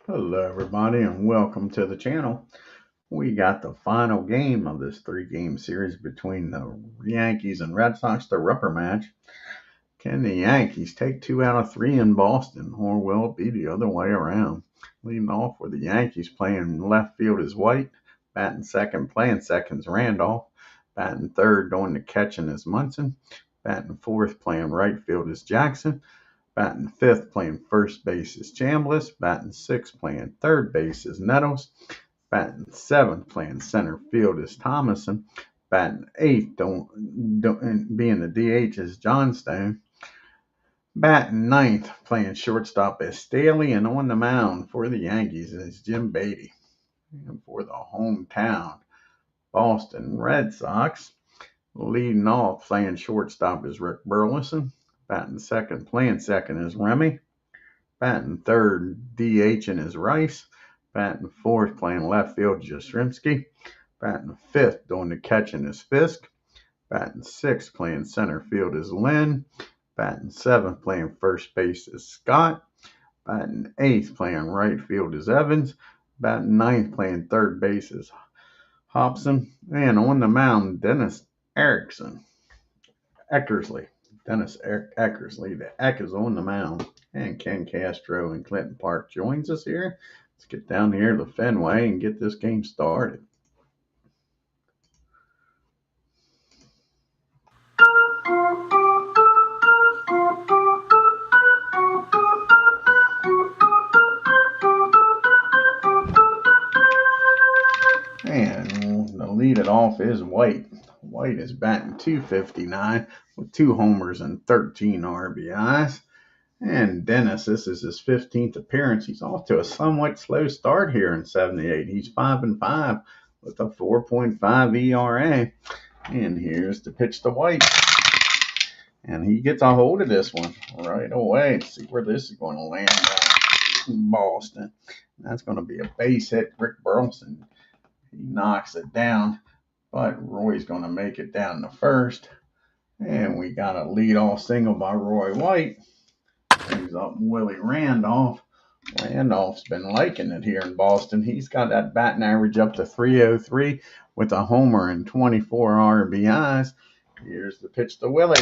Hello, everybody, and welcome to the channel. We got the final game of this three-game series between the Yankees and Red Sox, the rubber match. Can the Yankees take 2 out of 3 in Boston, or will it be the other way around? Leading off with the Yankees playing left field is White, batting second, playing second is Randolph, batting third, doing the catching is Munson, batting fourth, playing right field is Jackson. Batting fifth, playing first base is Chambliss. Batting sixth, playing third base is Nettles. Batting seventh, playing center field is Thomason. Batting eighth, being the DH is Johnstone. Batting ninth, playing shortstop is Staley. And on the mound for the Yankees is Jim Beattie. And for the hometown Boston Red Sox, leading off, playing shortstop is Rick Burleson. Batting second, playing second is Remy. Batting third, DHing is Rice. Batting fourth, playing left field, Jastrzemski. Batting fifth, doing the catching is Fisk. Batting sixth, playing center field is Lynn. Batting seventh, playing first base is Scott. Batting eighth, playing right field is Evans. Batting ninth, playing third base is Hobson. And on the mound, Dennis Eckersley. Dennis Eckersley. The Eck is on the mound. And Ken Castro in Clinton Park joins us here. Let's get down here to Fenway and get this game started. And the lead it off is White. White is batting .259 with 2 homers and 13 RBIs. And Dennis, this is his 15th appearance. He's off to a somewhat slow start here in 78. He's 5-5 with a 4.5 ERA. And here's the pitch to White. And he gets a hold of this one right away. Let's see where this is going to land in Boston. That's going to be a base hit. Rick Burleson, he knocks it down, but Roy's going to make it down to first. And we got a leadoff single by Roy White. Brings up Willie Randolph. Randolph's been liking it here in Boston. He's got that batting average up to .303 with a homer and 24 RBIs. Here's the pitch to Willie.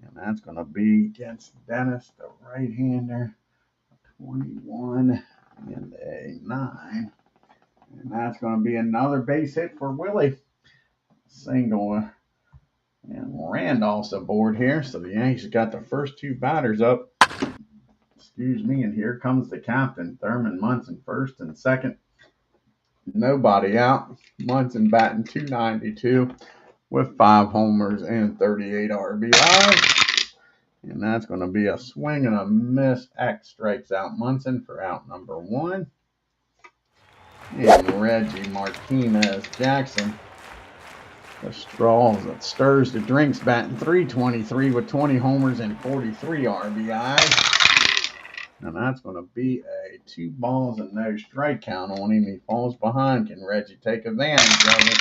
And that's going to be against Dennis, the right-hander. 21 and a 9. And that's going to be another base hit for Willie. Single. And Randolph's aboard here. So the Yankees got the first 2 batters up. Excuse me. And here comes the captain, Thurman Munson, first and second. Nobody out. Munson batting .292 with 5 homers and 38 RBIs. And that's going to be a swing and a miss. X strikes out Munson for out number 1. And Reggie Martinez Jackson, the straws that stirs the drinks, batting .323 with 20 homers and 43 RBIs. And that's going to be a 2 balls and no strike count on him. He falls behind. Can Reggie take advantage of it?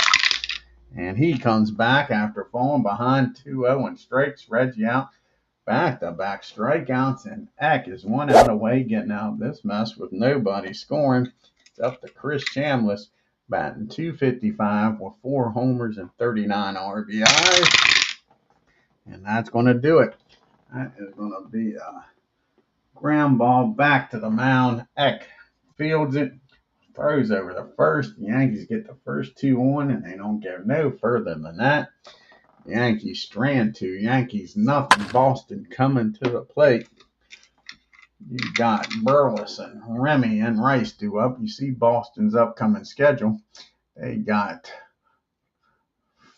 And he comes back after falling behind 2-0 and strikes Reggie out. Back-to-back strikeouts, and Eck is 1 out away getting out of this mess with nobody scoring. It's up to Chris Chambliss, batting .255 with 4 homers and 39 RBIs. And that's going to do it. That is going to be a ground ball back to the mound. Eck fields it, throws over the first. The Yankees get the first 2 on, and they don't go no further than that. Yankees strand 2. Yankees nothing. Boston coming to the plate. You got Burleson, Remy, and Rice due up. You see Boston's upcoming schedule. They got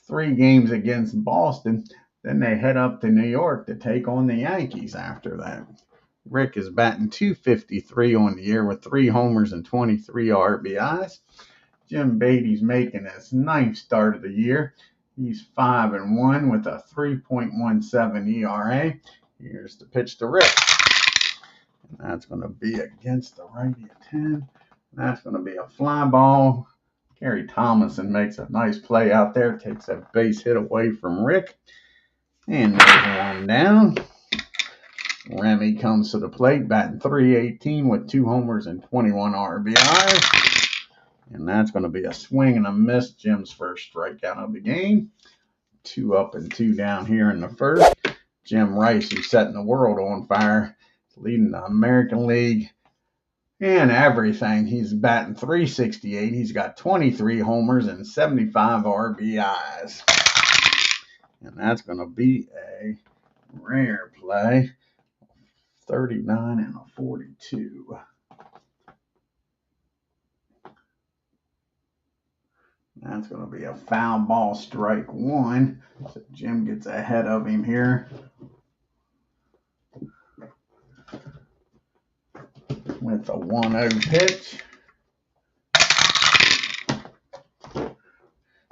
3 games against Boston. Then they head up to New York to take on the Yankees after that. Rick is batting .253 on the year with 3 homers and 23 RBIs. Jim Beattie's making his 9th start of the year. He's 5-1 with a 3.17 ERA. Here's the pitch to Rick. And that's going to be against the righty at 10. That's going to be a fly ball. Gary Thomason makes a nice play out there. Takes a base hit away from Rick. And moves on down. Remy comes to the plate, batting .318 with 2 homers and 21 RBIs. And that's going to be a swing and a miss. Jim's first strikeout of the game. 2 up and 2 down here in the first. Jim Rice, who's setting the world on fire, leading the American League and everything. He's batting .368. He's got 23 homers and 75 RBIs. And that's going to be a rare play. 39 and a 42. That's going to be a foul ball, strike 1. So Jim gets ahead of him here with a 1-0 pitch.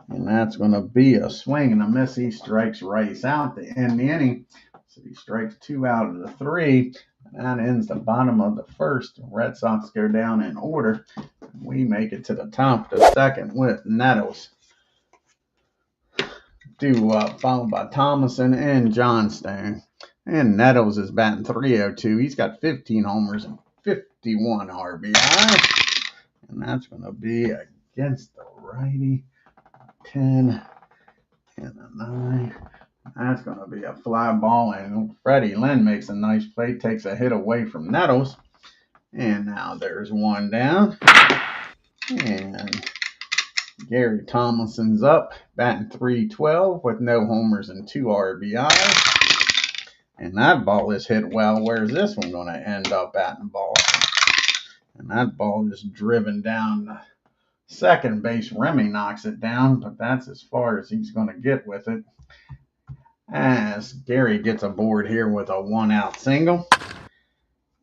And that's going to be a swing and a miss. He strikes Rice out to end the inning. So he strikes 2 out of the 3. And that ends the bottom of the first. The Red Sox go down in order. We make it to the top of the second with Nettles due up, followed by Thomason and Johnstone. And Nettles is batting .302. He's got 15 homers and 51 RBI. And that's going to be against the righty. 10 and a 9. That's going to be a fly ball. And Freddie Lynn makes a nice play, takes a hit away from Nettles. And now there's 1 down. And Gary Thomason's up, batting .312 with no homers and 2 RBIs. And that ball is hit well. Where's this one going to end up at in Boston? And that ball is driven down the second base. Remy knocks it down, but that's as far as he's going to get with it. As Gary gets aboard here with a 1-out single.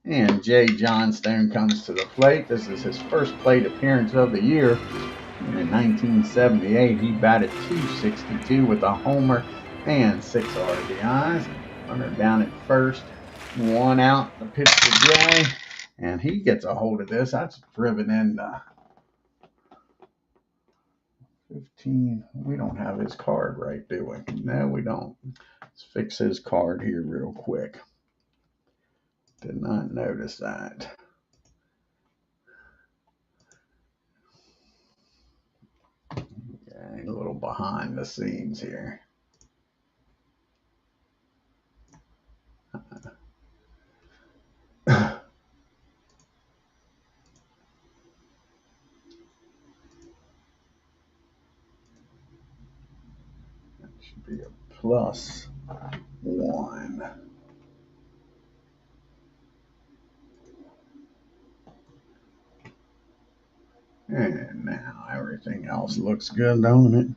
And Jay Johnstone comes to the plate. This is his first plate appearance of the year. In 1978, he batted .262 with a homer and 6 RBIs. Runner down at first. 1 out. The pitch to Jay. And he gets a hold of this. That's driven in 15. We don't have his card right, do we? No, we don't. Let's fix his card here real quick. Did not notice that. Okay, a little behind the scenes here. That should be a +1. And now everything else looks good, don't it?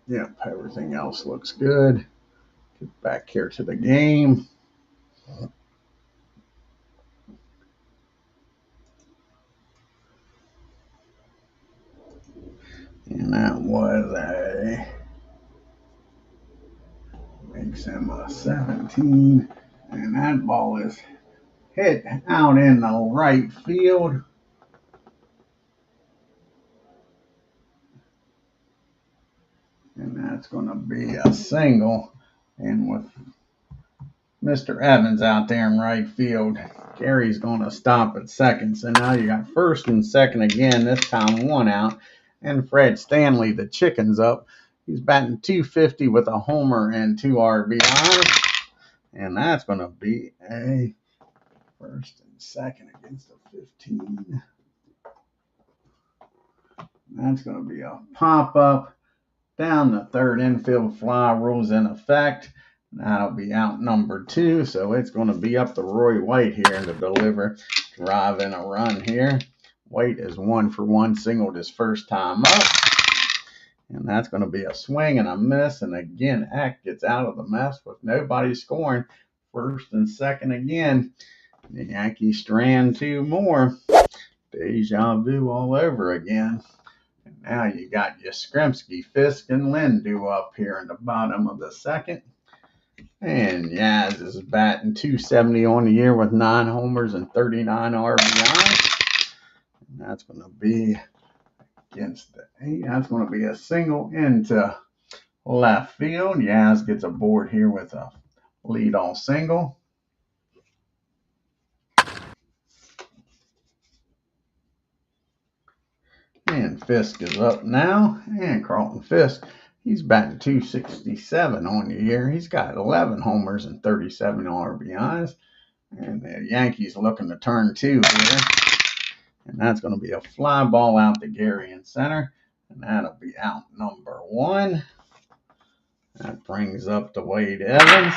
Yep, everything else looks good. Get back here to the game. And that was makes him a 17. And that ball is hit out in the right field. And that's going to be a single. And with Mr. Evans out there in right field, Gary's going to stop at second. So now you got first and second again, this time 1 out. And Fred Stanley, the chicken's up. He's batting .250 with a homer and 2 RBIs. And that's going to be a first and second against a 15. That's going to be a pop-up. Down the third infield fly, rules in effect. That'll be out number 2, so it's going to be up to Roy White here to deliver, drive in a run here. White is 1-for-1, singled his first time up. And that's going to be a swing and a miss. And again, Eck gets out of the mess with nobody scoring. First and second again. The Yankees strand 2 more. Deja vu all over again. And now you got Yastrzemski, Fisk, and Lindu up here in the bottom of the second. And Yaz is batting .270 on the year with 9 homers and 39 RBIs. And that's going to be against the 8. That's going to be a single into left field. Yaz gets aboard here with a leadoff single. And Fisk is up now. And Carlton Fisk, he's batting .267 on the year. He's got 11 homers and 37 RBIs. And the Yankees looking to turn 2 here. And that's going to be a fly ball out to Gary in center. And that'll be out number 1. That brings up the Wade Evans.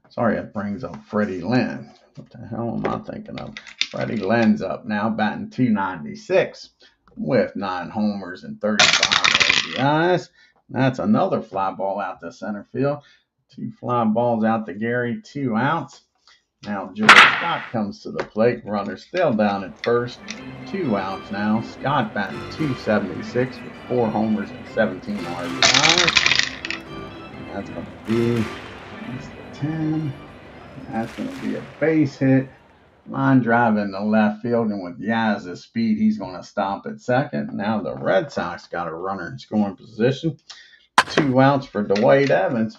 Sorry, it brings up Freddie Lynn. What the hell am I thinking of? Freddie Lynn's up now, batting .296 with 9 homers and 35 RBIs. That's another fly ball out to center field. 2 fly balls out to Gary, 2 outs. Now George Scott comes to the plate. Runner still down at first. 2 outs now. Scott batting .276 with 4 homers and 17 RBIs. That's going to be 10. That's going to be a base hit. Line drive in the left field, and with Yaz's speed, he's going to stop at second. Now the Red Sox got a runner in scoring position. 2 outs for Wade Evans.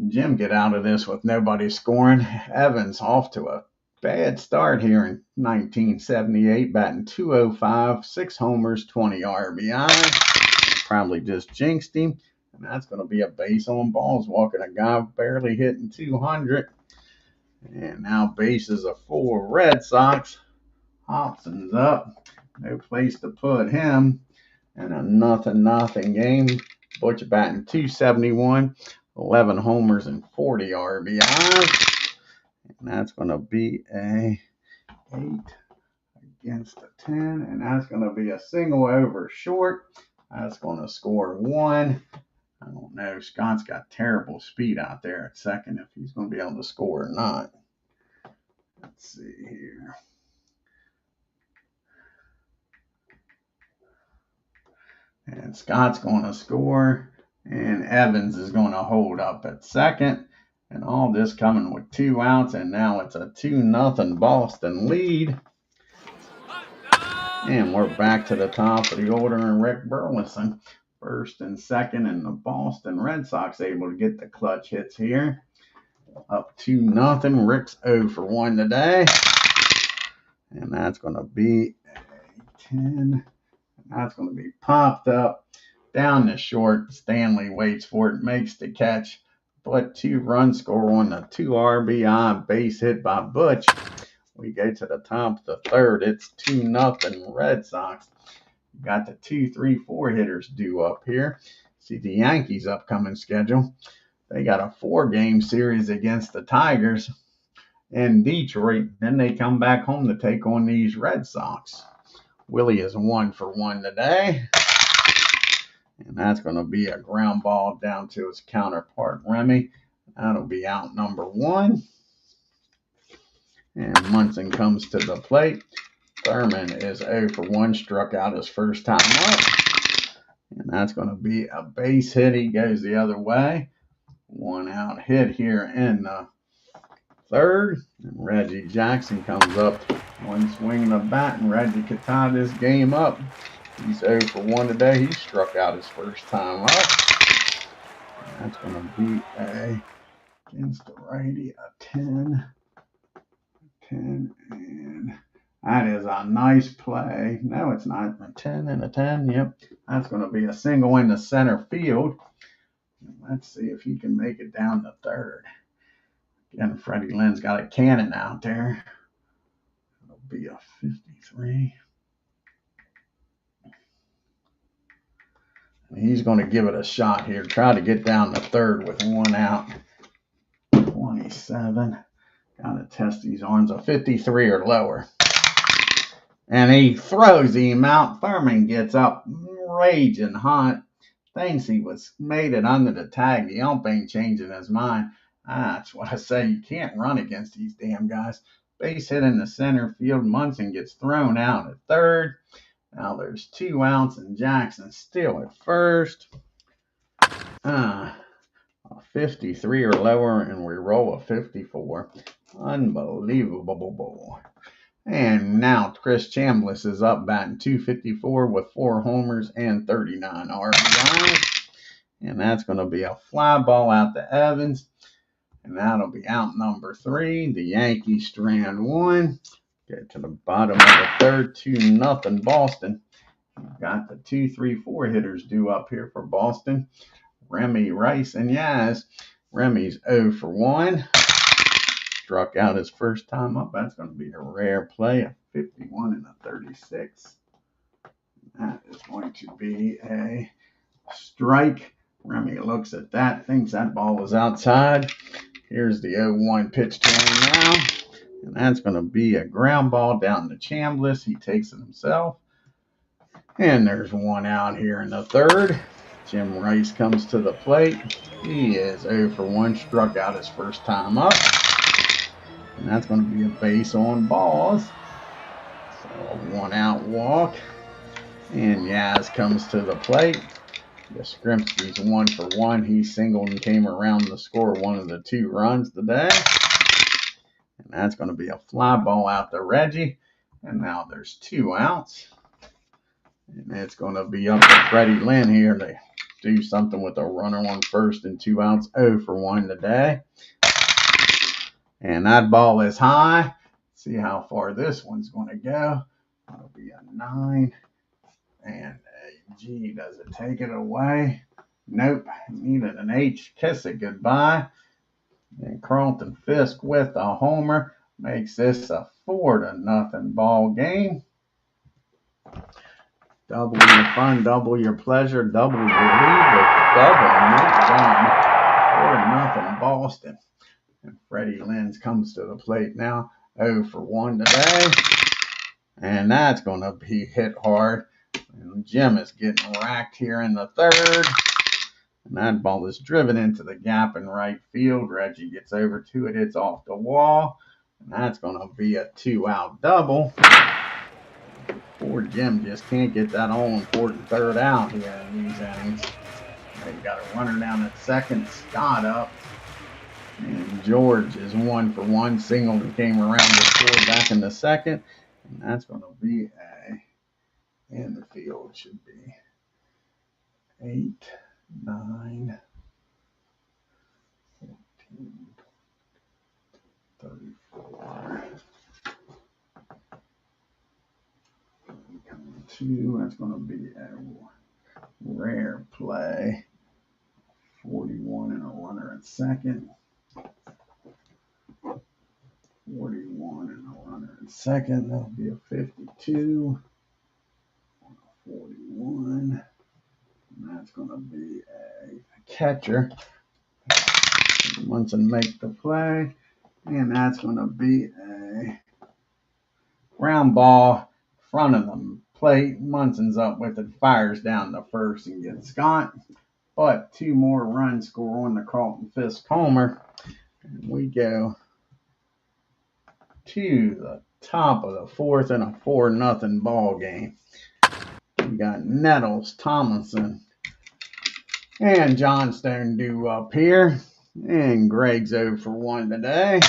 Jim get out of this with nobody scoring. Evans off to a bad start here in 1978, batting .205, 6 homers, 20 RBIs. Probably just jinxed him. And that's going to be a base on balls, walking a guy barely hitting 200. And now bases are full Red Sox. Hobson's up. No place to put him. And a nothing game. Butcher batting .271. 11 homers and 40 RBIs. And that's going to be a 8 against a 10. And that's going to be a single over short. That's going to score 1. I don't know. Scott's got terrible speed out there at second, if he's going to be able to score or not. Let's see here. And Scott's going to score. And Evans is going to hold up at second. And all this coming with 2 outs. And now it's a 2-0 Boston lead. And we're back to the top of the order. And Rick Burleson first and second. And the Boston Red Sox able to get the clutch hits here. Up 2-0. Rick's 0 for 1 today. And that's going to be a 10. And that's going to be popped up. Down the short, Stanley waits for it, makes the catch, but 2-run score on the 2 RBI base hit by Butch. We go to the top of the third. It's 2-0 Red Sox. Got the 2, 3, 4 hitters due up here. See the Yankees' upcoming schedule. They got a 4-game series against the Tigers in Detroit. Then they come back home to take on these Red Sox. Willie is 1 for 1 today. And that's going to be a ground ball down to his counterpart, Remy. That'll be out number 1. And Munson comes to the plate. Thurman is 0 for 1, struck out his first time up. And that's going to be a base hit. He goes the other way. 1 out hit here in the third. And Reggie Jackson comes up. 1 swing of the bat, and Reggie could tie this game up. He's 0 for 1 today. He struck out his first time up. That's going to be against the righty, a 10. And that is a nice play. No, it's not. A 10 and a 10. Yep. That's going to be a single in the center field. Let's see if he can make it down the third. Again, Freddie Lynn's got a cannon out there. It'll be a 53. He's going to give it a shot here. Try to get down the third with 1 out. 27. Got to test these arms. A 53 or lower. And he throws him out. Thurman gets up raging hot. Thinks he made it under the tag. The ump ain't changing his mind. That's what I say. You can't run against these damn guys. Base hit in the center field. Munson gets thrown out at third. Now there's 2 outs, and Jackson still at first. A 53 or lower, and we roll a 54. Unbelievable. And now Chris Chambliss is up batting .254 with 4 homers and 39 RBIs. And that's going to be a fly ball out to Evans. And that'll be out number 3. The Yankees strand 1. Get to the bottom of the third, 2-0 Boston. We've got the 2, 3, 4 hitters due up here for Boston. Remy, Rice, and Yaz. Remy's 0 for 1. Struck out his first time up. That's going to be a rare play, a 51 and a 36. That is going to be a strike. Remy looks at that, thinks that ball was outside. Here's the 0-1 pitch to him now. And that's going to be a ground ball down to Chambliss. He takes it himself. And there's one out here in the third. Jim Rice comes to the plate. He is 0 for 1, struck out his first time up. And that's going to be a base on balls. So a 1-out walk. And Yaz comes to the plate. Yastrzemski's 1 for 1. He singled and came around to score one of the 2 runs today. And that's going to be a fly ball out to Reggie. And now there's 2 outs. And it's going to be up to Freddie Lynn here to do something with a runner on first and 2 outs. 0 for 1 today. And that ball is high. See how far this one's going to go. That'll be a 9. And a G. Does it take it away? Nope. Needed an H. Kiss it goodbye. And Carlton Fisk with a homer makes this a 4-0 ball game. Double your fun, double your pleasure, double your lead with double not done. 4-0 Boston. And Freddie Lynn comes to the plate now. 0 for 1 today. And that's going to be hit hard. And Jim is getting racked here in the third. And that ball is driven into the gap in right field. Reggie gets over to it. It's off the wall. And that's going to be a 2-out double. Poor Jim just can't get that all-important third out here in these innings. They've got a runner down at second. Scott up. And George is 1 for 1. Singled and came around to score back in the second. And that's going to be in the field should be 8, 9, 14, 34. 2. That's going to be a rare play. 41 and a runner at second. 41 and a runner at second. That'll be a 52. 41. And that's going to be a catcher. Munson make the play. And that's going to be a ground ball front of the plate. Munson's up with it, fires down the first and gets Scott. But 2 more runs score on the Carlton Fisk homer. And we go to the top of the 4th in a 4-0 ball game. We got Nettles, Tomlinson, and Johnstone due up here. And Greg's 0 for 1 today.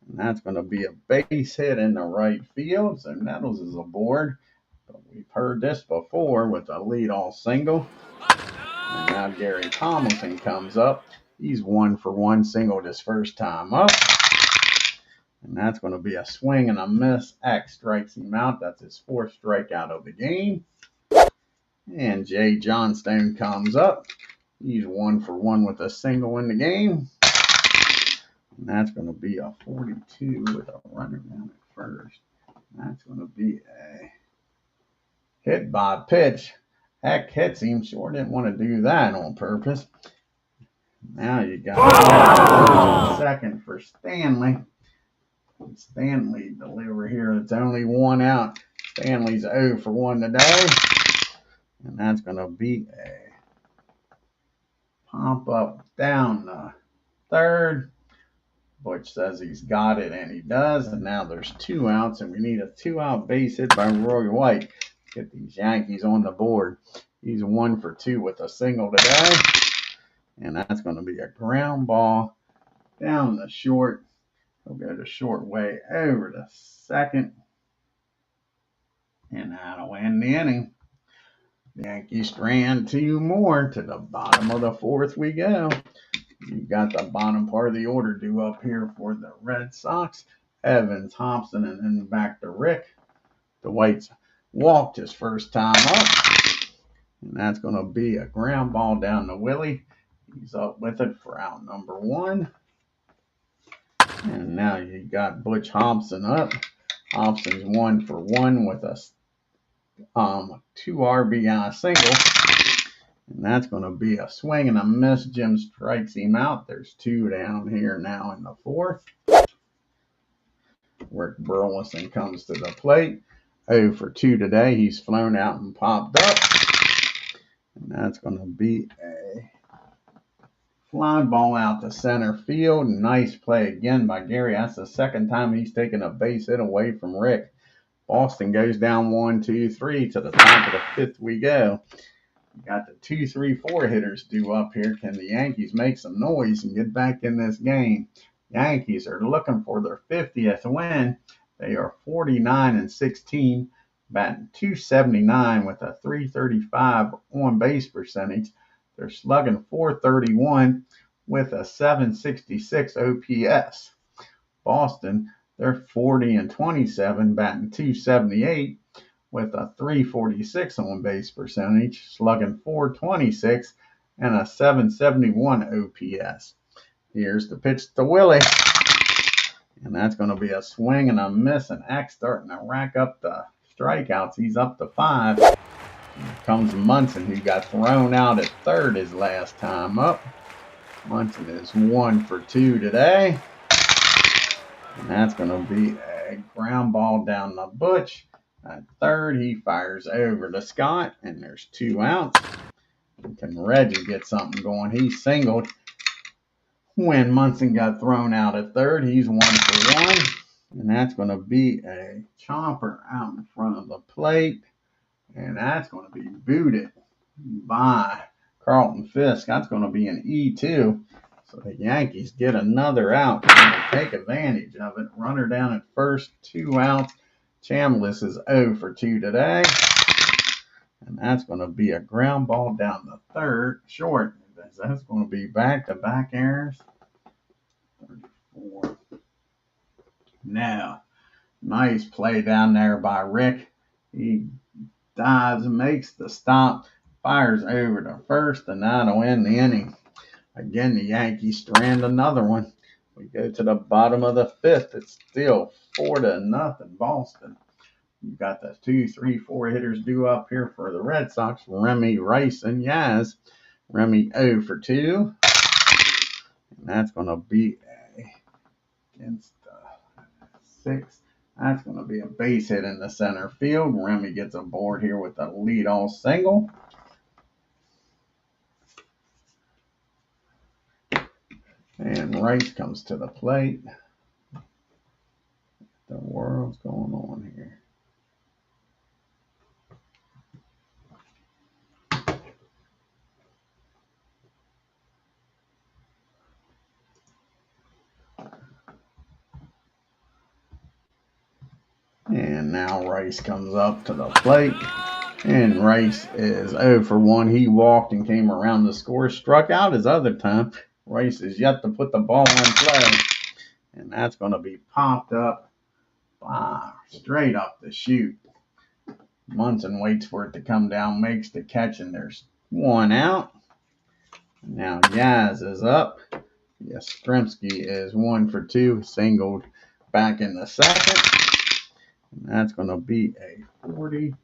And that's going to be a base hit in the right field. So Nettles is aboard. But we've heard this before with a leadoff single. And now Gary Tomlinson comes up. He's 1 for 1, singled his first time up. And that's going to be a swing and a miss. X strikes him out. That's his 4th strikeout of the game. And Jay Johnstone comes up. He's 1 for 1 with a single in the game. And that's going to be a 42 with a runner down at first. That's going to be a hit by pitch. Heck hits him. Sure didn't want to do that on purpose. Now you got second for Stanley. Stanley deliver here. It's only 1 out. Stanley's 0 for 1 today. And that's going to be a pop up down the third. Butch says he's got it, and he does. And now there's 2 outs, and we need a 2-out base hit by Roy White. Get these Yankees on the board. He's 1 for 2 with a single today. And that's going to be a ground ball down the short. He'll go the short way over to second. And that'll end the inning. Yankees strand 2 more. To the bottom of the 4th we go. You got the bottom part of the order due up here for the Red Sox. Evans, Thompson, and then back to Rick. The Whites walked his first time up. And that's going to be a ground ball down to Willie. He's up with it for out number 1. And now you got Butch Hobson up. Hobson's 1 for 1 with a 2 RBI single. And that's going to be a swing and a miss. Jim strikes him out. There's 2 down here now in the 4th. Rick Burleson comes to the plate. 0 for 2 today. He's flown out and popped up. And that's going to be a fly ball out to center field. Nice play again by Gary. That's the 2nd time he's taken a base hit away from Rick. Boston goes down 1, 2, 3. To the top of the 5th we go. You got the 2, 3, 4 hitters due up here. Can the Yankees make some noise and get back in this game? Yankees are looking for their 50th win. They are 49-16, batting .279 with a .335 on base percentage. They're slugging .431 with a .766 OPS. Boston, they're 40-27, batting .278 with a .346 on base percentage, slugging .426 and a .771 OPS. Here's the pitch to Willie. And that's going to be a swing and a miss. And Eck starting to rack up the strikeouts. He's up to 5. Here comes Munson, who got thrown out at 3rd his last time up. Munson is 1 for 2 today. And that's going to be a ground ball down the Butch. At 3rd, he fires over to Scott. And there's 2 outs. Can Reggie get something going? He singled. When Munson got thrown out at 3rd, he's 1 for 1. And that's going to be a chomper out in front of the plate. And that's going to be booted by Carlton Fisk. That's going to be an E2. So the Yankees get another out. And take advantage of it. Runner down at 1st, 2 outs. Chambliss is 0 for 2 today. And that's going to be a ground ball down the 3rd, short. That's going to be back-to-back errors. 34. Now, nice play down there by Rick. He dives and makes the stop, fires over to 1st, and that'll end the inning. Again, the Yankees strand another one. We go to the bottom of the 5th. It's still 4-0 Boston. You've got the 2, 3, 4 hitters due up here for the Red Sox. Remy, Rice, and Yaz. Remy 0 for 2. And that's going to be against 6. That's going to be a base hit in the center field. Remy gets aboard here with a leadoff single. And Rice comes to the plate. What the world's going on here? And now Rice comes up to the plate. And Rice is 0 for 1. He walked and came around the score. Struck out his other time. Rice is yet to put the ball in play. And that's going to be popped up straight up the chute. Munson waits for it to come down, makes the catch, and there's 1 out. Now Yaz is up. Yastrzemski is 1 for 2. Singled back in the 2nd. And that's going to be a 40.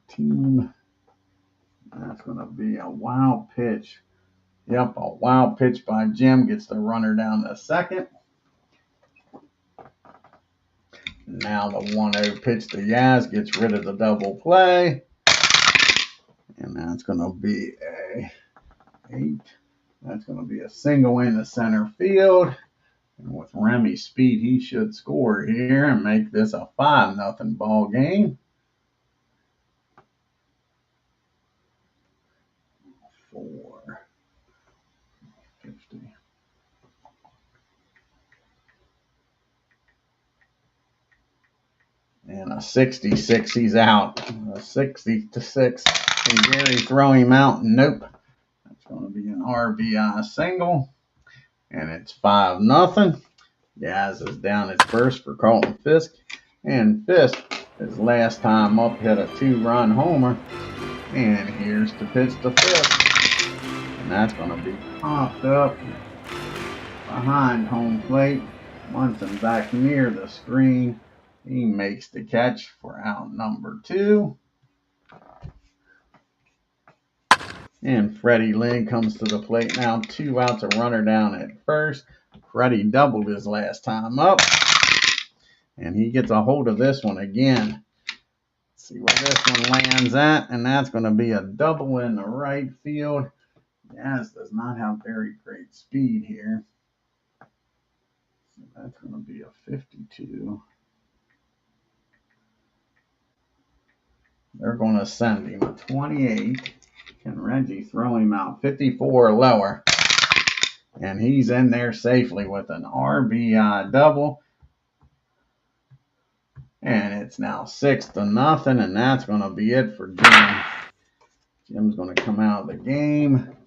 Team. That's going to be a wild pitch. Yep, a wild pitch by Jim. Gets the runner down to 2nd. Now the 1-0 pitch to Yaz. Gets rid of the double play. And that's going to be a 8. That's going to be a single in the center field. And with Remy's speed, he should score here and make this a 5-0 ball game. 450. And a 66, he's out. A 60-6. Can Gary throw him out? Nope. That's going to be an RBI single. And it's 5-0. Yaz is down at first for Carlton Fisk. And Fisk, his last time up, hit a 2-run homer. And here's to pitch to Fisk. And that's going to be popped up behind home plate. Munson back near the screen. He makes the catch for out number 2. And Freddie Lynn comes to the plate now. 2 outs, a runner down at first. Freddie doubled his last time up. And he gets a hold of this one again. Let's see where this one lands at. And that's going to be a double in the right field. Yaz does not have very great speed here. So that's going to be a 52. They're going to send him a 28. Can Reggie throw him out? 54 or lower. And he's in there safely with an RBI double. And it's now 6-0. And that's going to be it for Jim. Jim's going to come out of the game.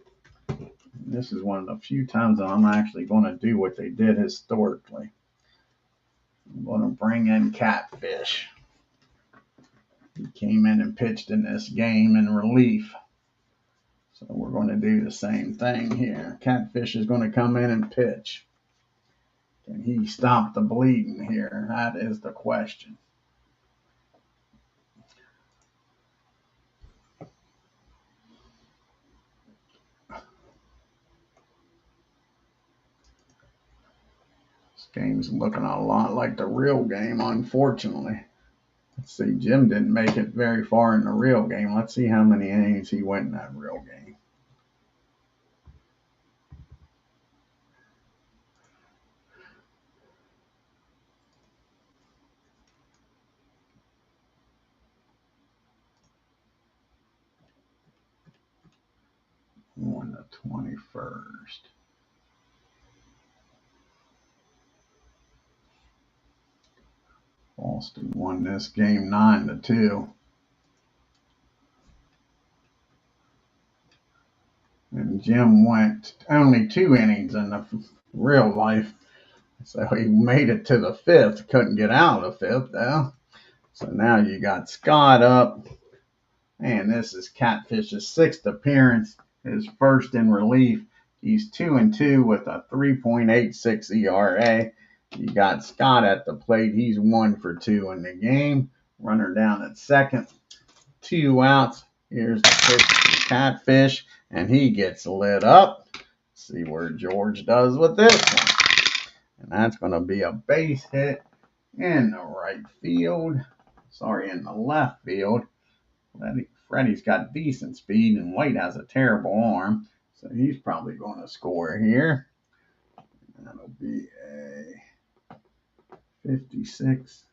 This is one of the few times that I'm actually going to do what they did historically. I'm going to bring in Catfish. He came in and pitched in this game in relief. So we're going to do the same thing here. Catfish is going to come in and pitch. Can he stop the bleeding here? That is the question. This game's looking a lot like the real game, unfortunately. Let's see, Jim didn't make it very far in the real game. Let's see how many innings he went in that real game. On the 21st. Boston won this game 9-2. And Jim went only 2 innings in the real life. So he made it to the 5th. Couldn't get out of the 5th, though. So now you got Scott up. And this is Catfish's 6th appearance. His first in relief. He's 2-2 with a 3.86 ERA. You got Scott at the plate. He's 1 for 2 in the game. Runner down at second. 2 outs. Here's the pitch to Catfish. And he gets lit up. See where George does with this one. And that's going to be a base hit in the right field. Sorry, in the left field. Freddie's got decent speed, and White has a terrible arm. So he's probably going to score here. That'll be a 56.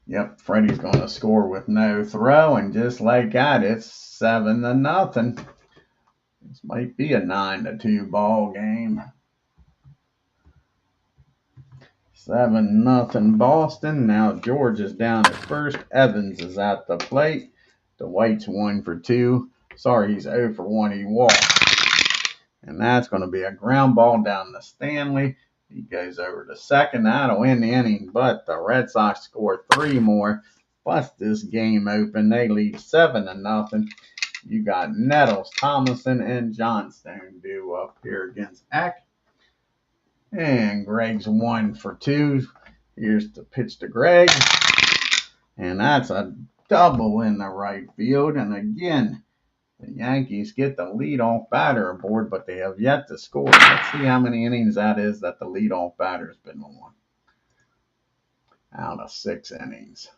Yep, Freddie's going to score with no throw, and just like that, it's 7-0. This might be a 9-2 ball game. 7-0 Boston. Now George is down at first. Evans is at the plate. Dwight's 1 for 2. Sorry, he's 0 for 1. He walked. And that's going to be a ground ball down to Stanley. He goes over to second. That'll end the inning, but the Red Sox score 3 more. Bust this game open. They lead 7-0. You got Nettles, Thomason, and Johnstone due up here against Eck. And Greg's 1 for 2. Here's the pitch to Greg. And that's a double in the right field. And again, the Yankees get the leadoff batter aboard, but they have yet to score. Let's see how many innings that is that the leadoff batter's been on. Out of 6 innings.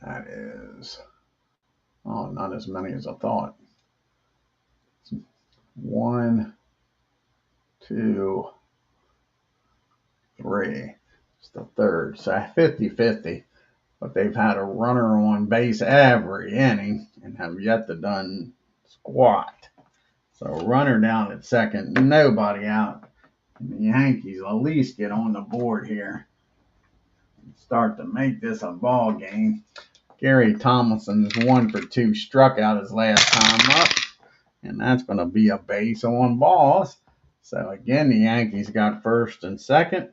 That is, not as many as I thought. 1, 2, 3. It's the third. So 50-50. But they've had a runner on base every inning and have yet to done squat. So runner down at second, nobody out. And the Yankees at least get on the board here and start to make this a ball game. Gary Tomlinson is 1 for 2, struck out his last time up. And that's going to be a base on balls. So again, the Yankees got first and second.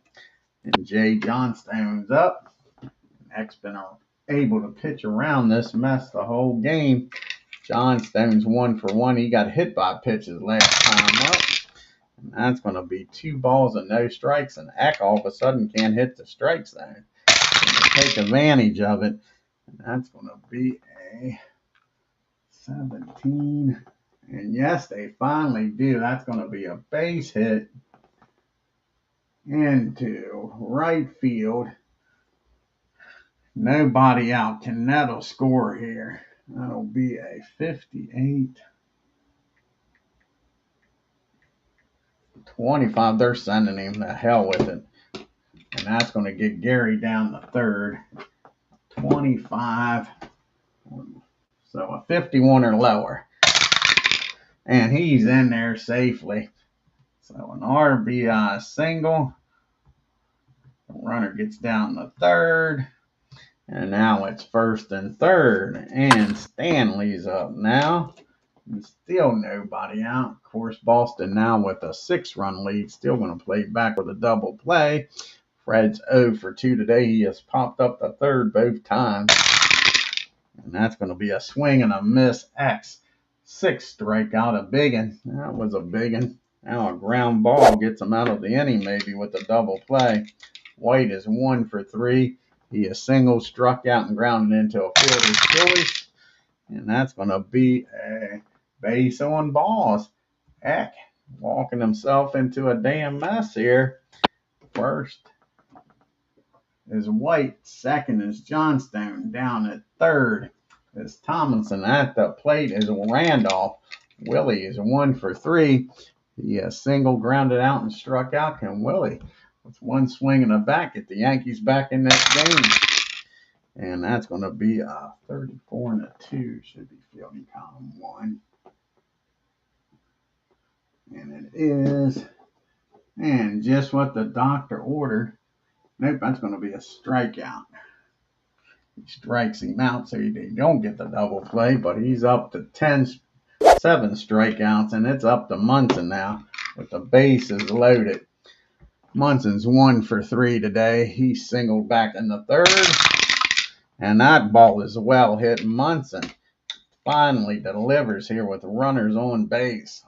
And Jay Johnstone's up. Eck's been able to pitch around this mess the whole game. Johnstone's 1 for 1. He got hit by pitches last time up. And that's going to be 2 balls and no strikes. And Eck all of a sudden can't hit the strike zone. Take advantage of it. And that's going to be a 17. And yes, they finally do. That's going to be a base hit into right field. Nobody out. Canetto score here. That'll be a 58. 25. They're sending him the hell with it. And that's going to get Gary down to third. 25. So a 51 or lower. And he's in there safely. So an RBI single. The runner gets down to third. And now it's first and third. And Stanley's up now. And still nobody out. Of course, Boston now with a 6-run lead. Still going to play back with a double play. Fred's 0 for 2 today. He has popped up the third both times. And that's going to be a swing and a miss. X. 6 strikeout, a big one. That was a big one. Now a ground ball gets him out of the inning maybe with a double play. White is 1 for 3. He is single, struck out, and grounded into a fielder's choice. And that's going to be a base on balls. Eck walking himself into a damn mess here. First is White. Second is Johnstone. Down at third is Tomlinson. At the plate is Randolph. Willie is 1 for 3. He has single, grounded out, and struck out. Can Willie, with 1 swing and a bat, get the Yankees back in this game? And that's going to be a 34 and a 2. Should be fielding column 1. And it is. And just what the doctor ordered. Nope, that's going to be a strikeout. He strikes him out, so they don't get the double play, but he's up to 7 strikeouts, and it's up to Munson now with the bases loaded. Munson's 1 for 3 today. He singled back in the third, and that ball is well hit. Munson finally delivers here with runners on base,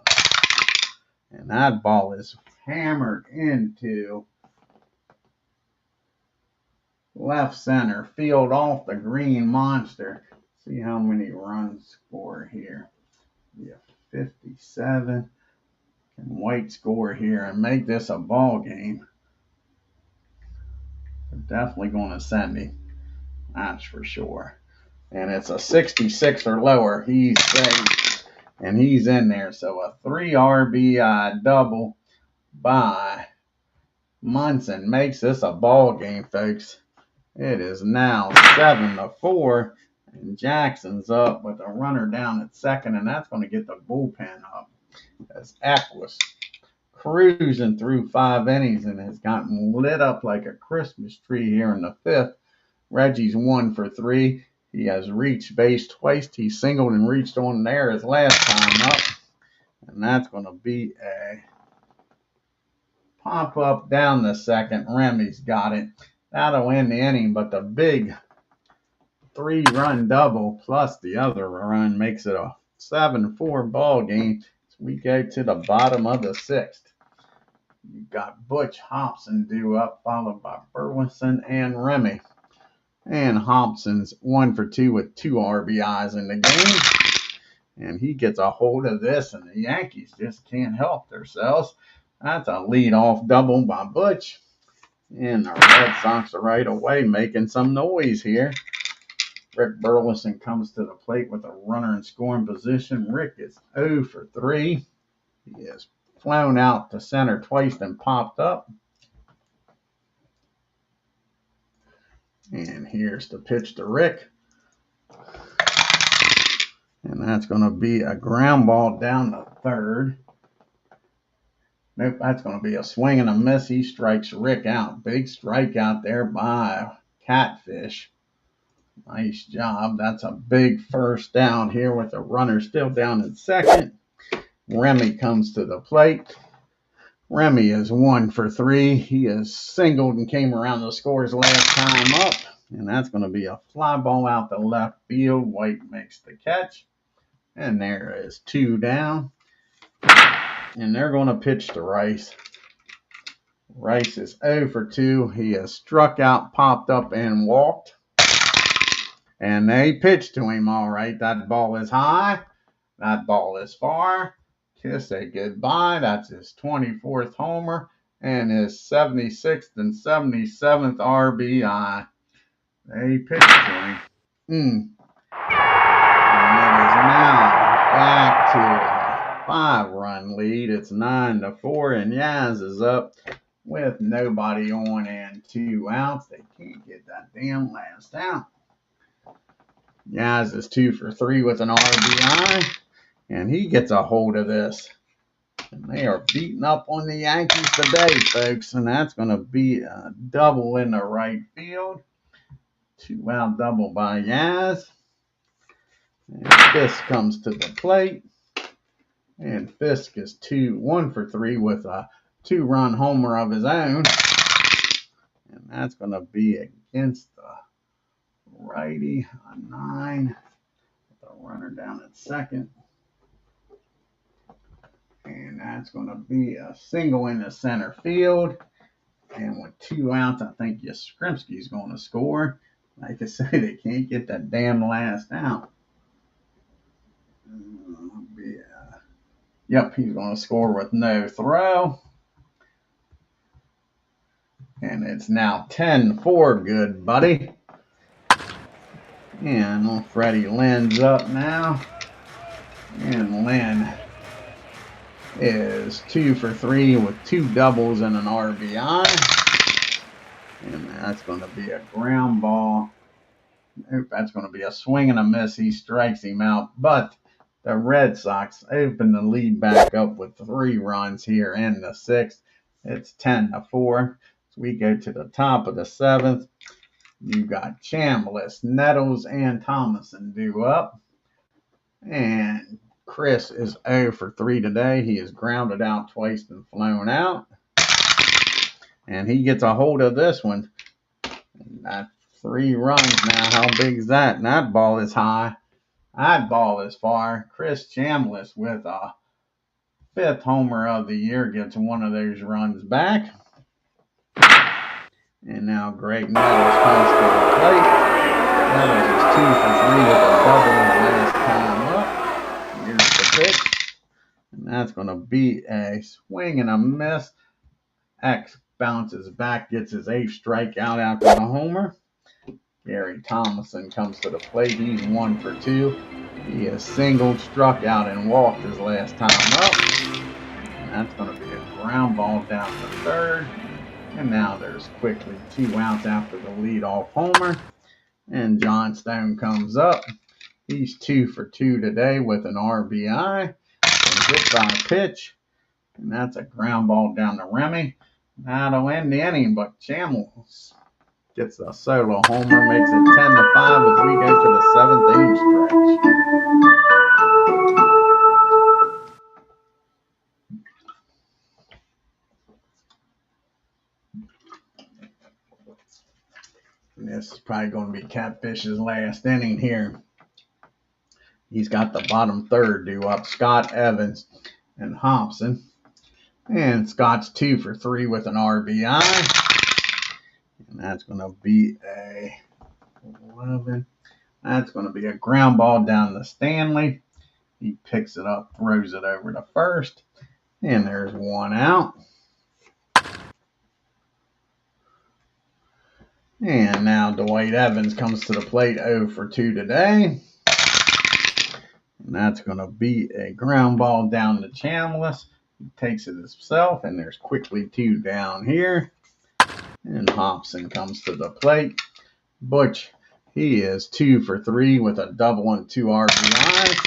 and that ball is hammered into left center field off the green monster. See how many runs score here. Yeah, 57. Can White score here and make this a ball game? They're definitely going to send him. That's for sure. And it's a 66 or lower. He's safe. And he's in there. So a 3 RBI double by Munson makes this a ball game, folks. It is now 7-4, and Jackson's up with a runner down at second, and that's going to get the bullpen up. As Eck was cruising through 5 innings and has gotten lit up like a Christmas tree here in the 5th. Reggie's 1 for 3. He has reached base twice. He singled and reached on there his last time up, and that's going to be a pop up down the second. Remy's got it. That'll end the inning, but the big 3-run double plus the other run makes it a 7-4 ball game. So we go to the bottom of the 6th. You've got Butch Hobson due up, followed by Burleson and Remy. And Hobson's 1 for 2 with 2 RBIs in the game. And he gets a hold of this, and the Yankees just can't help themselves. That's a lead-off double by Butch. And the Red Sox are right away making some noise here. Rick Burleson comes to the plate with a runner in scoring position. Rick is 0 for 3. He is flown out to center twice and popped up. And here's the pitch to Rick. And And that's going to be a ground ball down the third. Nope, that's going to be a swing and a miss. He strikes Rick out. Big strikeout there by Catfish. Nice job. That's a big first down here with the runner still down in second. Remy comes to the plate. Remy is 1 for 3. He is singled and came around the scores last time up. And that's going to be a fly ball out the left field. White makes the catch. And there is 2 down. And they're going to pitch to Rice. Rice is 0 for 2. He has struck out, popped up, and walked. And they pitch to him all right. That ball is high. That ball is far. Kiss a goodbye. That's his 24th homer and his 76th and 77th RBI. They pitch to him. And it is now back to a 5-run lead. It's 9-4, and Yaz is up with nobody on and 2 outs. They can't get that damn last out. Yaz is 2 for 3 with an RBI, and he gets a hold of this. And they are beating up on the Yankees today, folks, and that's going to be a double in the right field. 2-out double by Yaz. And Fisk comes to the plate, and Fisk is 1 for 3 with a 2-run homer of his own, and that's going to be against the righty, a 9, with the runner down at second. And that's going to be a single in the center field. And with 2 outs, I think Yastrzemski's going to score. Like I say, they can't get that damn last out. Yep, he's going to score with no throw. And it's now 10-4, good buddy. And Freddie Lynn's up now. And Lynn is 2 for 3 with 2 doubles and an RBI. And that's going to be a ground ball. Nope, that's going to be a swing and a miss. He strikes him out. But the Red Sox open the lead back up with 3 runs here in the 6th. It's 10-4. So we go to the top of the 7th. You got Chambliss, Nettles, and Thomason due up. And Chris is 0 for 3 today. He is grounded out twice and flown out. And he gets a hold of this one. And that's 3 runs now. How big is that? And that ball is high. That ball is far. Chris Chambliss with a 5th homer of the year gets one of those runs back. And now Greg Nettles comes to the plate. Nettles is 2 for 3 with a double his last time up. Here's the pitch. And that's going to be a swing and a miss. X bounces back, gets his 8th strikeout after the homer. Gary Thomason comes to the plate. He's 1 for 2. He has singled, struck out, and walked his last time up. And that's going to be a ground ball down the third. And now there's quickly 2 outs after the leadoff homer. And John Stone comes up. He's 2 for 2 today with an RBI. And hit by a pitch. And that's a ground ball down to Remy. That'll end the inning, but Chambliss gets a solo homer, makes it 10-5 as we go to the 7th inning stretch. And this is probably going to be Catfish's last inning here. He's got the bottom third due up. Scott, Evans, and Hobson. And Scott's 2 for 3 with an RBI. And that's going to be a 11. That's going to be a ground ball down to Stanley. He picks it up, throws it over to first. And there's 1 out. And now Dwight Evans comes to the plate, 0 for 2 today. And that's going to be a ground ball down to Chambliss. He takes it himself, and there's quickly 2 down here. And Hobson comes to the plate. Butch, he is 2 for 3 with a double and 2 RBIs.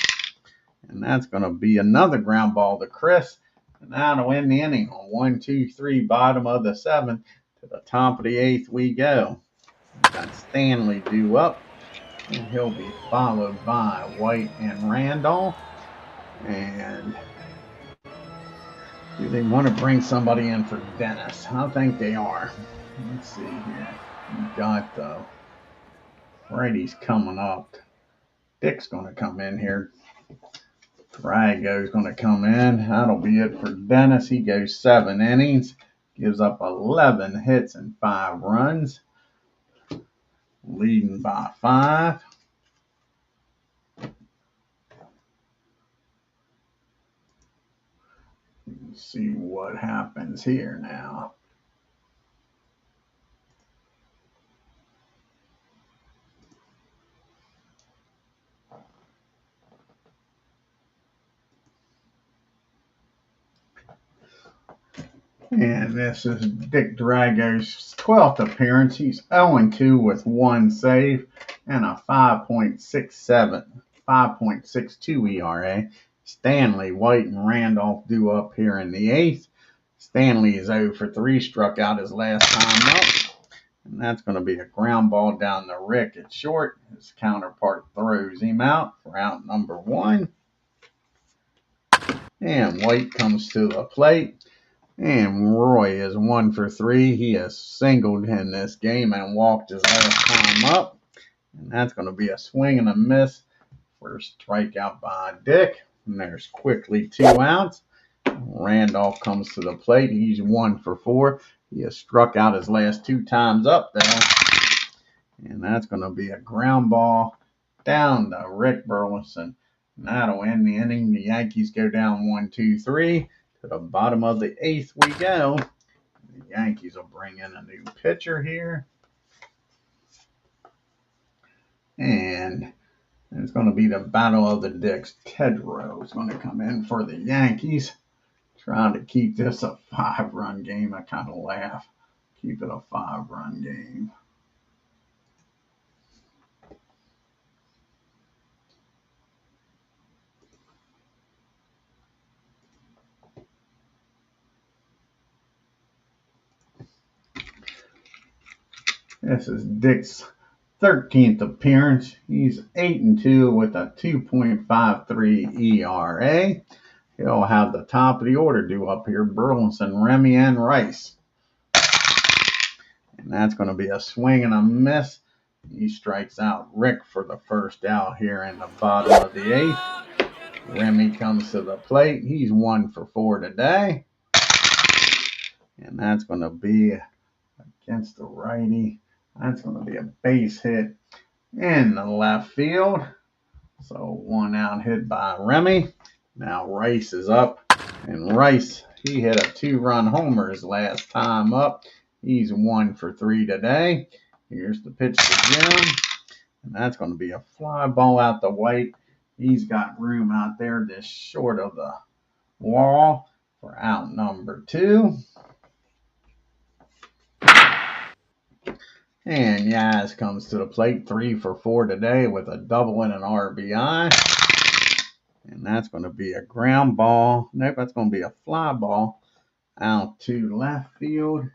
And that's going to be another ground ball to Chris. And that'll end the inning on 1, 2, 3, bottom of the 7th. To the top of the 8th we go. We've got Stanley due up. And he'll be followed by White and Randolph. And do they want to bring somebody in for Dennis? I think they are. Let's see here. We've got Brady's coming up. Dick's going to come in here. Drago's going to come in. That'll be it for Dennis. He goes 7 innings. Gives up 11 hits and 5 runs. Leading by 5. Let's see what happens here now. And this is Dick Drago's 12th appearance. He's 0-2 with 1 save and a 5.62 ERA. Stanley, White, and Randolph due up here in the 8th. Stanley is 0-for-3, struck out his last time up. And that's going to be a ground ball down to Rick at short. His counterpart throws him out for out number 1. And White comes to the plate. And Roy is 1-for-3. He has singled in this game and walked his last time up. And that's going to be a swing and a miss for a strikeout by Dick. And there's quickly 2 outs. Randolph comes to the plate. He's 1-for-4. He has struck out his last 2 times up there. And that's going to be a ground ball down to Rick Burleson. And that'll end the inning. The Yankees go down 1, 2, 3. To the bottom of the 8th we go. The Yankees will bring in a new pitcher here. And it's going to be the battle of the Dicks. Tedrow is going to come in for the Yankees. Trying to keep this a 5-run game. I kind of laugh. Keep it a 5-run game. This is Dick's 13th appearance. He's 8-2 with a 2.53 ERA. He'll have the top of the order due up here. Burleson, Remy, and Rice. And that's going to be a swing and a miss. He strikes out Rick for the first out here in the bottom of the 8th. Remy comes to the plate. He's 1-for-4 today. And that's going to be against the righty. That's going to be a base hit in the left field. So 1 out hit by Remy. Now Rice is up. And Rice, he hit a 2-run homer his last time up. He's 1-for-3 today. Here's the pitch to Jim. And that's going to be a fly ball out to White. He's got room out there just short of the wall for out number 2. And Yaz comes to the plate, 3-for-4 today with a double and an RBI. And that's going to be a ground ball. Nope, that's going to be a fly ball out to left field.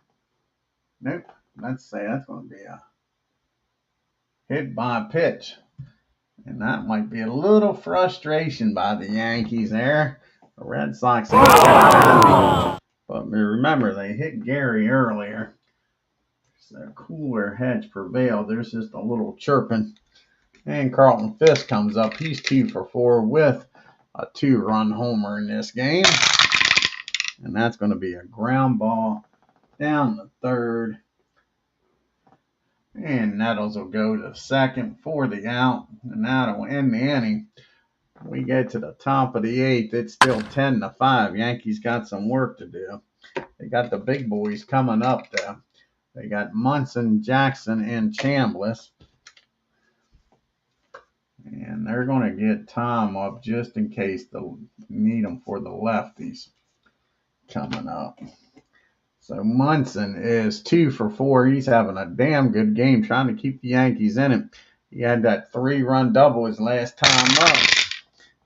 Nope, let's say that's going to be a hit by pitch. And that might be a little frustration by the Yankees there. The Red Sox ain't happy. But remember, they hit Gary earlier. The cooler heads prevailed. There's just a little chirping. And Carlton Fisk comes up. He's 2-for-4 with a 2-run homer in this game. And that's going to be a ground ball down the 3rd. And Nettles will go to 2nd for the out. And that'll end the inning. We get to the top of the 8th. It's still 10-5. Yankees got some work to do. They got the big boys coming up there. They got Munson, Jackson, and Chambliss. And they're going to get Tom up just in case they'll need them for the lefties coming up. So Munson is 2-for-4. He's having a damn good game trying to keep the Yankees in it. He had that 3-run double his last time up.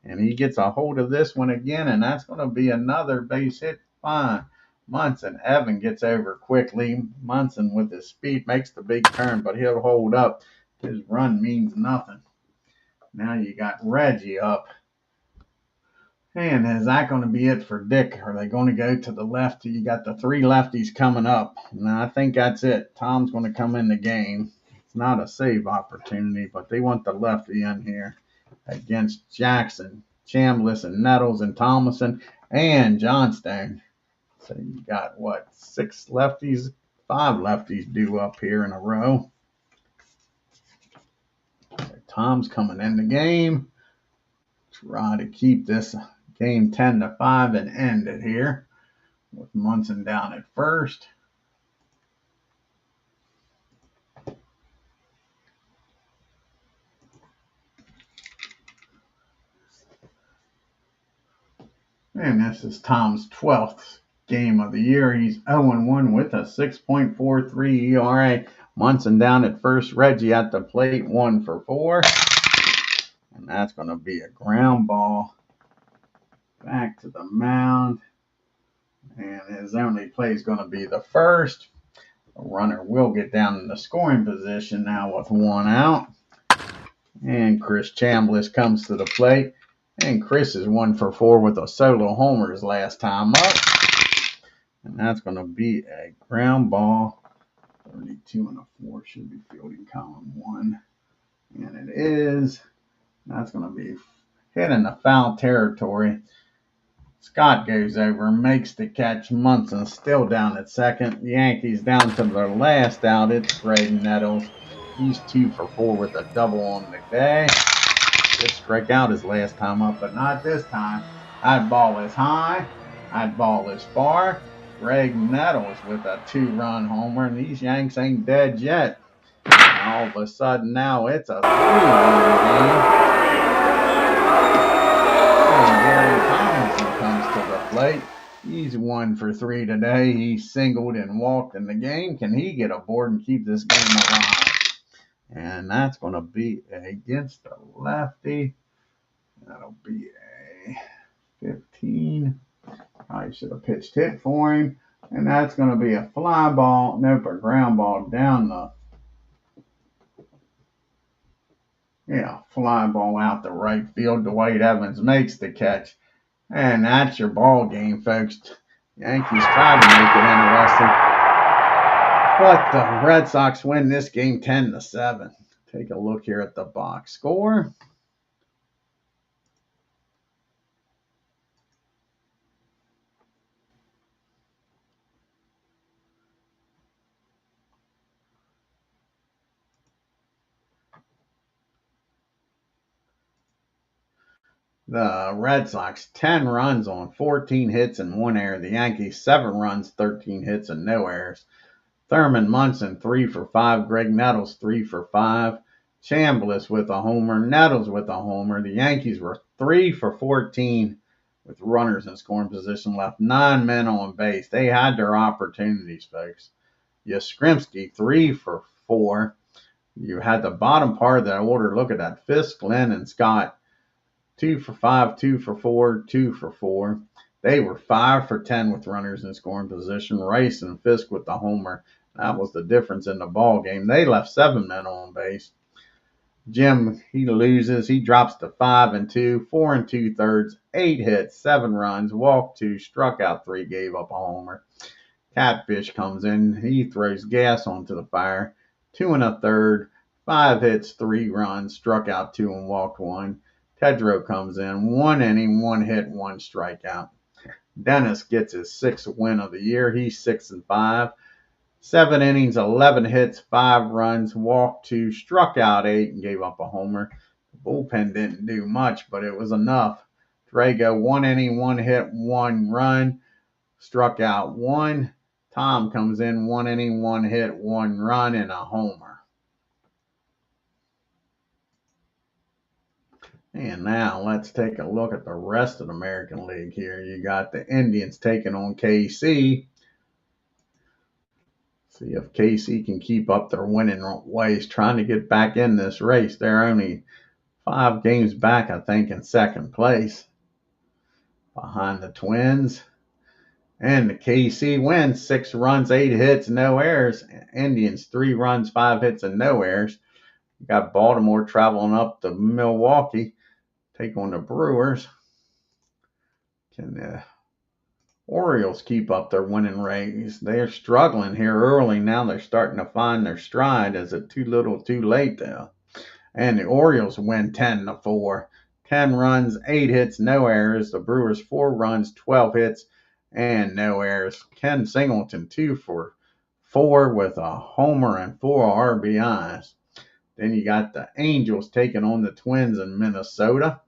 And he gets a hold of this one again, and that's going to be another base hit. Fine. Munson. Evan gets over quickly. Munson with his speed makes the big turn, but he'll hold up. His run means nothing. Now you got Reggie up. And is that going to be it for Dick? Are they going to go to the lefty? You got the three lefties coming up. And I think that's it. Tom's going to come in the game. It's not a save opportunity, but they want the lefty in here against Jackson, Chambliss, and Nettles, and Thomason, and Johnstone. So you got, what, 6 lefties? 5 lefties due up here in a row. So Tom's coming in the game. Try to keep this game 10-5 and end it here with Munson down at first. And this is Tom's 12th game of the year. He's 0-1 with a 6.43 ERA. Munson down at first. Reggie at the plate, 1 for 4. And that's going to be a ground ball back to the mound. And his only play is going to be the first. The runner will get down in the scoring position now with 1 out. And Chris Chambliss comes to the plate. And Chris is 1 for 4 with a solo homer his last time up. And that's going to be a ground ball. 32-4 should be fielding column 1. And it is. That's going to be hit in the foul territory. Scott goes over, makes the catch. Munson still down at second. The Yankees down to their last out. It's Greg Nettles. He's 2 for 4 with a double on the day. Did strike out his last time up, but not this time. That ball is high. That ball is far. Greg Nettles with a 2-run homer, and these Yanks ain't dead yet. And all of a sudden now it's a 3-run game. And Gary Tomlinson comes to the plate. He's 1 for 3 today. He singled and walked in the game. Can he get aboard and keep this game alive? And that's going to be against the lefty. That'll be a 15. I should have pitched hit for him. And that's going to be a fly ball. Nope, a ground ball down the. Fly ball out the right field. Dwight Evans makes the catch. And that's your ball game, folks. Yankees tried to make it interesting. But the Red Sox win this game 10-7. Take a look here at the box score. The Red Sox, 10 runs on 14 hits and 1 error. The Yankees, 7 runs, 13 hits, and no errors. Thurman Munson, 3 for 5. Greg Nettles, 3 for 5. Chambliss with a homer. Nettles with a homer. The Yankees were 3 for 14 with runners in scoring position left. 9 men on base. They had their opportunities, folks. Yastrzemski, 3 for 4. You had the bottom part of that order. Look at that. Fisk, Glenn, and Scott. 2 for 5, 2 for 4, 2 for 4. They were 5 for 10 with runners in scoring position. Rice and Fisk with the homer. That was the difference in the ball game. They left 7 men on base. Jim, he loses. He drops to 5 and 2, 4 and 2/3, 8 hits, 7 runs, walked 2, struck out 3, gave up a homer. Catfish comes in. He throws gas onto the fire. 2 1/3, 5 hits, 3 runs, struck out 2 and walked 1. Tedrow comes in, 1 inning, 1 hit, 1 strikeout. Dennis gets his 6th win of the year. He's 6 and 5. 7 innings, 11 hits, 5 runs, walked 2, struck out 8, and gave up a homer. The bullpen didn't do much, but it was enough. Drago, 1 inning, 1 hit, 1 run, struck out 1. Tom comes in, 1 inning, 1 hit, 1 run, and a homer. And now let's take a look at the rest of the American League here. You got the Indians taking on KC. See if KC can keep up their winning ways, trying to get back in this race. They're only 5 games back, I think, in second place behind the Twins. And the KC wins 6 runs, 8 hits, no errors. Indians 3 runs, 5 hits, and no errors. You got Baltimore traveling up to Milwaukee, take on the Brewers. Can the Orioles keep up their winning race? They're struggling here early. Now they're starting to find their stride. Is it too little too late though? And the Orioles win 10-4. 10 runs, 8 hits, no errors. The Brewers 4 runs, 12 hits, and no errors. Ken Singleton 2 for 4 with a homer and 4 RBIs. Then you got the Angels taking on the Twins in Minnesota.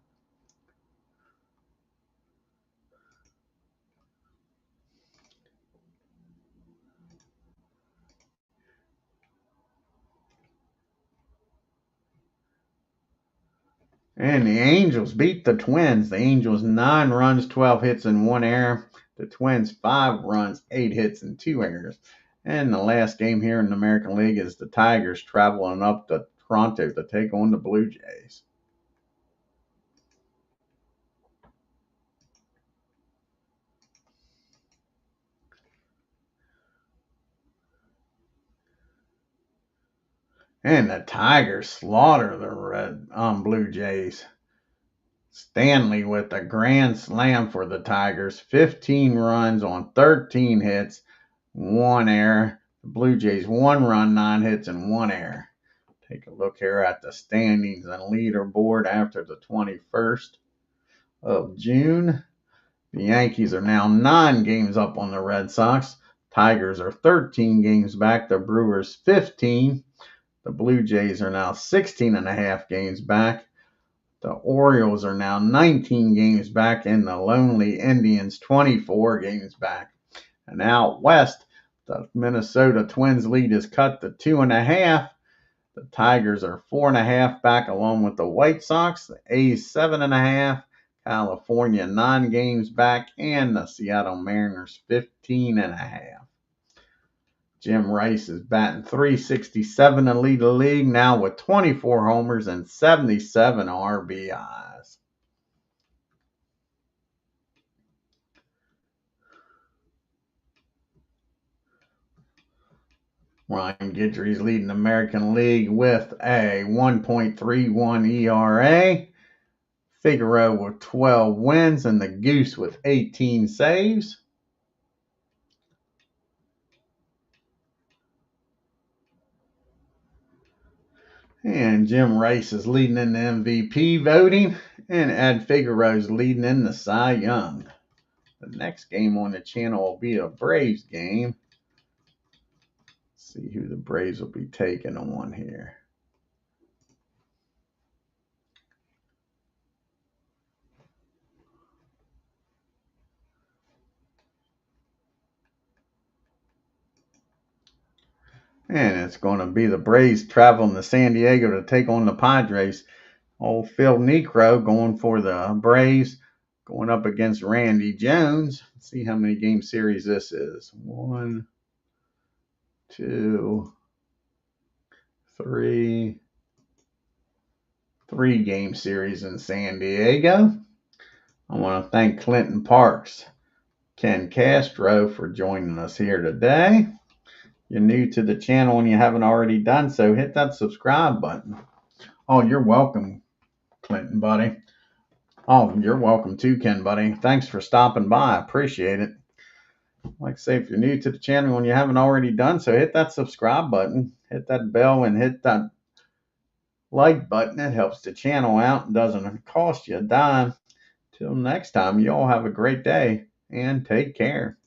And the Angels beat the Twins. The Angels 9 runs, 12 hits, and 1 error. The Twins 5 runs, 8 hits, and 2 errors. And the last game here in the American League is the Tigers traveling up to Toronto to take on the Blue Jays. And the Tigers slaughter the Blue Jays. Stanley with a grand slam for the Tigers. 15 runs on 13 hits, 1 error. The Blue Jays 1 run, 9 hits, and 1 error. Take a look here at the standings and leaderboard after the 21st of June. The Yankees are now 9 games up on the Red Sox. Tigers are 13 games back. The Brewers 15. The Blue Jays are now 16.5 games back. The Orioles are now 19 games back, and the lonely Indians 24 games back. And out west, the Minnesota Twins lead is cut to 2.5. The Tigers are 4.5 back, along with the White Sox. The A's 7.5. California 9 games back, and the Seattle Mariners 15.5. Jim Rice is batting .367 to lead the league now with 24 homers and 77 RBIs. Ryan Guidry's leading the American League with a 1.31 ERA. Figueroa with 12 wins and the Goose with 18 saves. And Jim Rice is leading in the MVP voting, and Ed Figueroa is leading in the Cy Young. The next game on the channel will be a Braves game. Let's see who the Braves will be taking on here. And it's going to be the Braves traveling to San Diego to take on the Padres. Old Phil Niekro going for the Braves, going up against Randy Jones. Let's see how many game series this is. 1, 2, 3. 3 game series in San Diego. I want to thank Clinton Parks, Ken Castro for joining us here today. You're new to the channel and you haven't already done so, hit that subscribe button. Oh, you're welcome, Clinton, buddy. Oh, you're welcome too, Ken, buddy. Thanks for stopping by. I appreciate it. Like I say, if you're new to the channel and you haven't already done so, hit that subscribe button, hit that bell, and hit that like button. It helps the channel out and doesn't cost you a dime. Till next time, you all have a great day and take care.